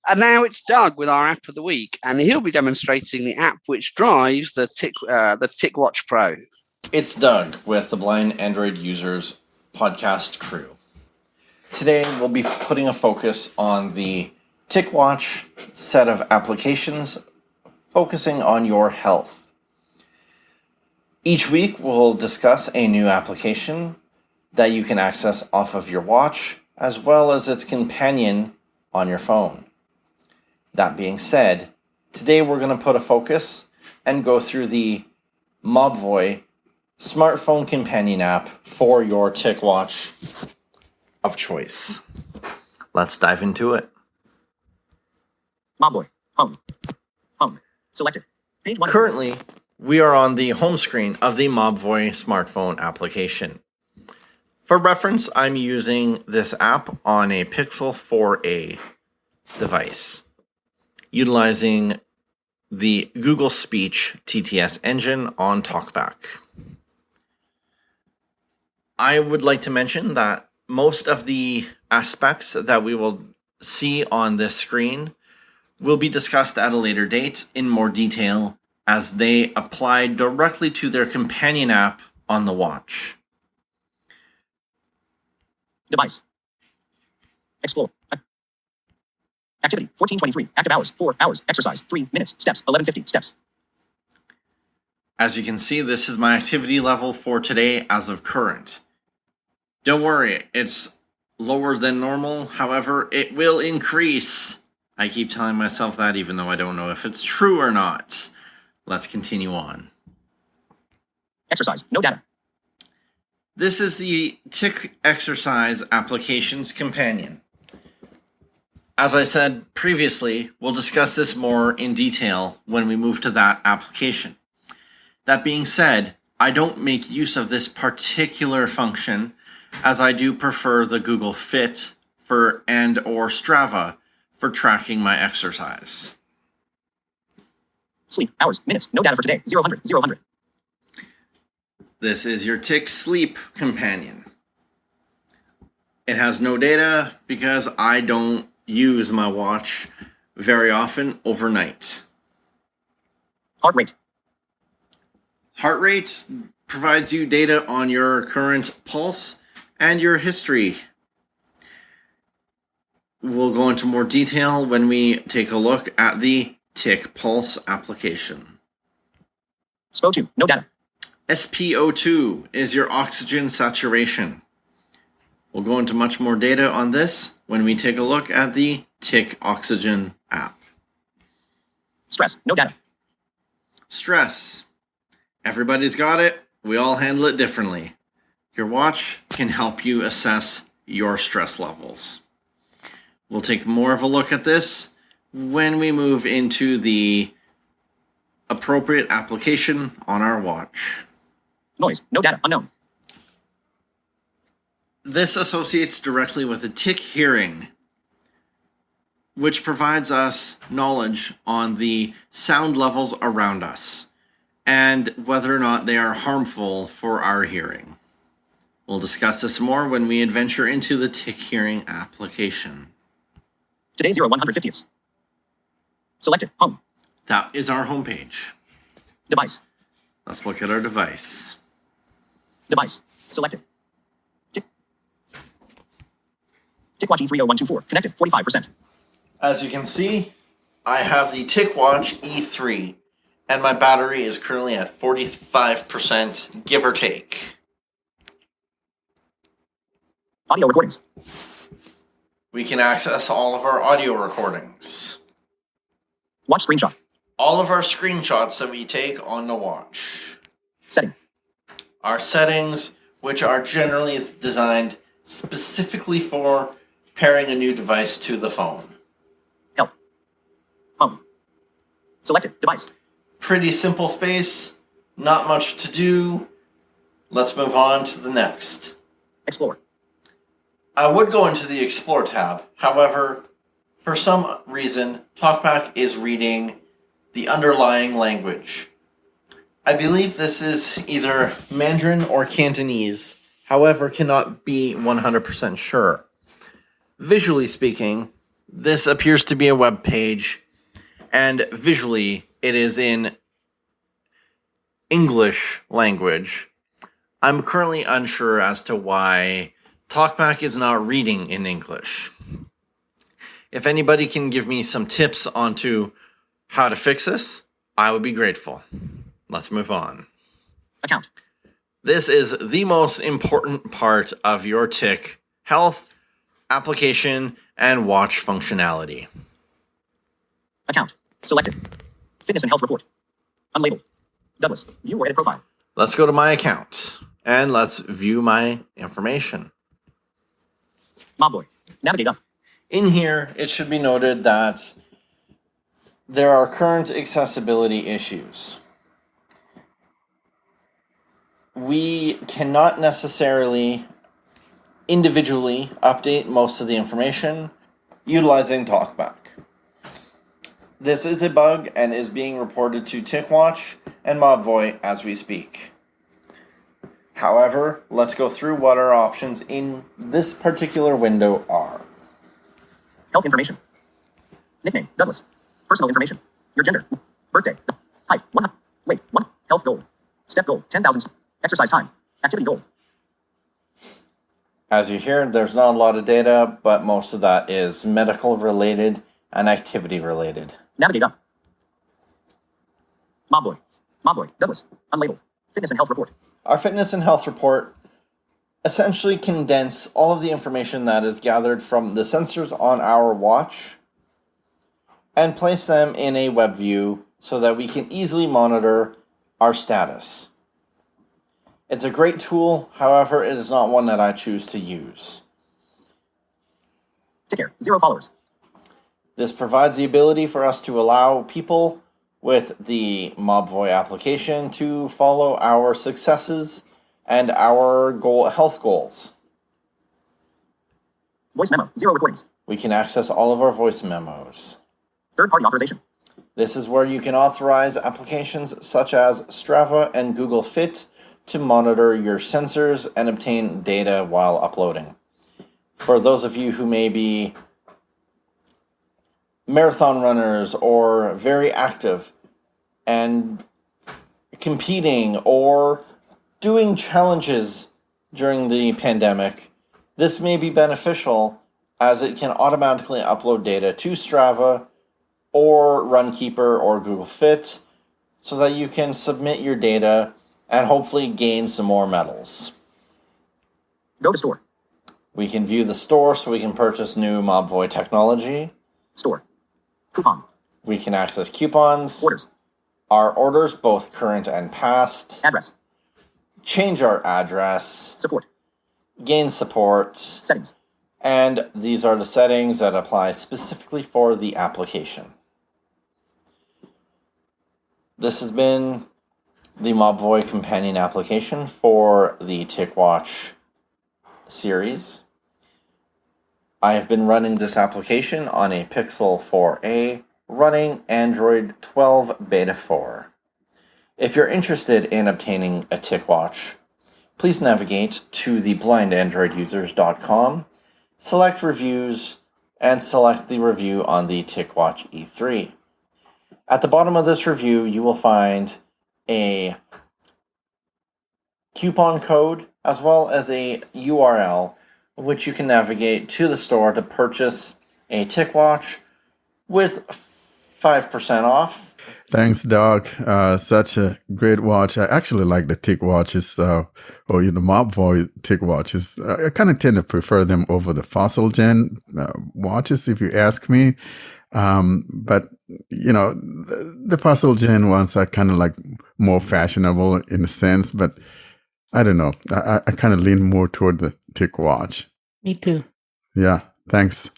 And now it's Doug with our app of the week, and he'll be demonstrating the app which drives the TicWatch Pro. It's Doug with the Blind Android Users podcast crew. Today we'll be putting a focus on the TicWatch set of applications focusing on your health. Each week we'll discuss a new application that you can access off of your watch, as well as its companion on your phone. That being said, today we're going to put a focus and go through the Mobvoi smartphone companion app for your TicWatch of choice. Let's dive into it. Mobvoi, home, selected. Page 1. Currently, we are on the home screen of the Mobvoi smartphone application. For reference, I'm using this app on a Pixel 4a device, utilizing the Google Speech TTS engine on TalkBack. I would like to mention that most of the aspects that we will see on this screen will be discussed at a later date in more detail as they apply directly to their companion app on the watch. Device. Explore. Activity 14:23. Active hours 4 hours. Exercise 3 minutes. Steps 11:50 steps. As you can see, this is my activity level for today as of current. Don't worry, it's lower than normal. However, it will increase. I keep telling myself that even though I don't know if it's true or not. Let's continue on. Exercise. No data. This is the Tic Exercise Applications Companion. As I said previously, we'll discuss this more in detail when we move to that application. That being said, I don't make use of this particular function as I do prefer the Google Fit or Strava for tracking my exercise. Sleep. Hours. Minutes. No data for today. 0 100. This is your Tic Sleep Companion. It has no data because I don't use my watch very often overnight. Heart rate. Heart rate provides you data on your current pulse and your history. We'll go into more detail when we take a look at the Tic Pulse application. SPO2. No data. SPO2 is your oxygen saturation. We'll go into much more data on this when we take a look at the Tic Oxygen app. Stress. No data. Stress. Everybody's got it. We all handle it differently. Your watch can help you assess your stress levels. We'll take more of a look at this when we move into the appropriate application on our watch. Noise. No data. Unknown. This associates directly with the Tic Hearing, which provides us knowledge on the sound levels around us and whether or not they are harmful for our hearing. We'll discuss this more when we adventure into the Tic Hearing application. Today 0 150ths. Selected. Home. That is our homepage. Device. Let's look at our device. Device. Selected. TicWatch E30124. Connected. 45%. As you can see, I have the TicWatch E3, and my battery is currently at 45%, give or take. Audio recordings. We can access all of our audio recordings. Watch screenshot. All of our screenshots that we take on the watch. Setting. Our settings, which are generally designed specifically for pairing a new device to the phone. Help. Home. Selected. Device. Pretty simple space, not much to do. Let's move on to the next. Explore. I would go into the Explore tab. However, for some reason, TalkBack is reading the underlying language. I believe this is either Mandarin or Cantonese, however, cannot be 100% sure. Visually speaking, This appears to be a web page, and visually it is in English language. I'm currently unsure as to why TalkBack is not reading in English. If anybody can give me some tips onto how to fix this, I would be grateful. Let's move on. Account. This is the most important part of your Tic health, application, and watch functionality. Account. Selected. Fitness and health report. Unlabeled. Douglas, view or edit profile. Let's go to my account, and let's view my information. Mobvoi. Navigate up. In here, it should be noted that there are current accessibility issues. We cannot necessarily individually update most of the information utilizing TalkBack. This is a bug and is being reported to TicWatch and Mobvoi as we speak. However, let's go through what our options in this particular window are. Health information. Nickname, Douglas. Personal information. Your gender. Birthday. Height. 1. Weight. 1. Health goal. Step goal. 10,000. Exercise time. Activity goal. As you hear, there's not a lot of data, but most of that is medical related and activity related. Navigate up. Mobvoi. Mobvoi. Douglas. Unlabeled. Fitness and health report. Our fitness and health report essentially condense all of the information that is gathered from the sensors on our watch and place them in a web view so that we can easily monitor our status. It's a great tool, however, it is not one that I choose to use. Take care. 0 followers. This provides the ability for us to allow people with the Mobvoi application to follow our successes and our health goals. Voice memo. 0 recordings. We can access all of our voice memos. Third-party authorization. This is where you can authorize applications such as Strava and Google Fit to monitor your sensors and obtain data while uploading. For those of you who may be marathon runners or very active and competing or doing challenges during the pandemic, this may be beneficial as it can automatically upload data to Strava or Runkeeper or Google Fit so that you can submit your data and hopefully gain some more medals. Go to store. We can view the store so we can purchase new Mobvoi technology. Store. Coupon. We can access coupons. Orders. Our orders, both current and past. Address. Change our address. Support. Gain support. Settings. And these are the settings that apply specifically for the application. This has been the Mobvoi companion application for the TicWatch series. I have been running this application on a Pixel 4a running Android 12 Beta 4. If you're interested in obtaining a TicWatch, please navigate to the blindandroidusers.com, select reviews, and select the review on the TicWatch E3. At the bottom of this review, you will find a coupon code as well as a URL which you can navigate to the store to purchase a TicWatch with 5% off. Thanks, Doug. Such a great watch. I actually like the TicWatches, or Mobvoi TicWatches. I kind of tend to prefer them over the Fossil Gen watches, if you ask me. But the Fossil Gen ones are kind of like more fashionable in a sense, but I don't know. I kind of lean more toward the TicWatch. Me too. Yeah, thanks.